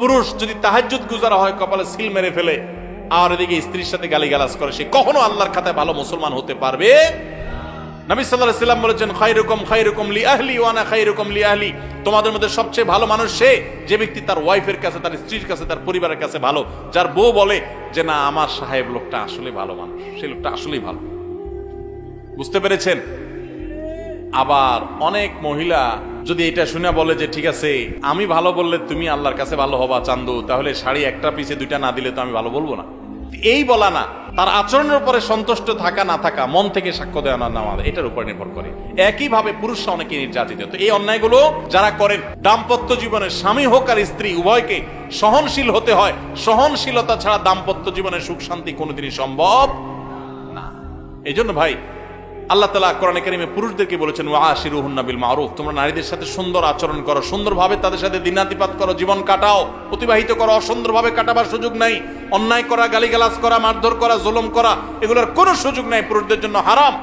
পুরুষ যদি তাহাজ্জুদ গুজারা হয়, কপালে সিল মেরে ফেলে, আর এদিকে স্ত্রীর সাথে গালিগালাজ করে, সে কখনো আল্লাহর খাতায় ভালো মুসলমান হতে পারবে। নবী সাল্লাল্লাহু আলাইহি ওয়াসাল্লাম বলেছেন, খায়রুকুম লিআহলি ওয়া আনা খায়রুকুম লিআহলি, তোমাদের মধ্যে সবচেয়ে ভালো মানুষ সে যে ব্যক্তি তার ওয়াইফের কাছে, তার স্ত্রীর কাছে, তার পরিবারের কাছে ভালো। যার বউ বলে যে না, আমার সাহেব লোকটা আসলে ভালো মানুষ, সেই লোকটা আসলেই ভালো। বুঝতে পেরেছেন? আবার অনেক মহিলা যদি এটা শুনে বলে যে ঠিক আছে, আমি ভালো বললে তুমি আল্লাহর কাছে ভালো হবা চান্দু, তাহলে শাড়ি একটা পিছে দুইটা না দিলে তো আমি ভালো বলবো না। এই বলা না, তার আচরণের উপরে সন্তুষ্ট থাকা না থাকা, মন থেকে সাক্ষ্য দেওয়া না নেওয়া, এটার উপর নির্ভর করে। একইভাবে পুরুষরা অনেকে নির্যাতিত। তো এই অন্যায়গুলো যারা করেন, দাম্পত্য জীবনে স্বামী হোক আর স্ত্রী উভয়কে সহনশীল হতে হয়। সহনশীলতা ছাড়া দাম্পত্য জীবনে সুখ শান্তি কোনোদিনই সম্ভব না। এই জন্য ভাই, আল্লাহ তাআলা কোরআনে কারীমে পুরুষদেরকে বলেছেন, ওয়াশিরুহুন্না বিল মারুফ, তোমরা নারীদের সাথে সুন্দর আচরণ করো, সুন্দরভাবে তাদের সাথে দিনাতিপাত করো, জীবন কাটাও, অতিবাহিত করো। অসুন্দরভাবে কাটাবার সুযোগ নাই। অন্যায় করা, গালিগালাজ করা, মারধর করা, জুলুম করা, এগুলোর কোনো সুযোগ নাই, পুরুষদের জন্য হারাম।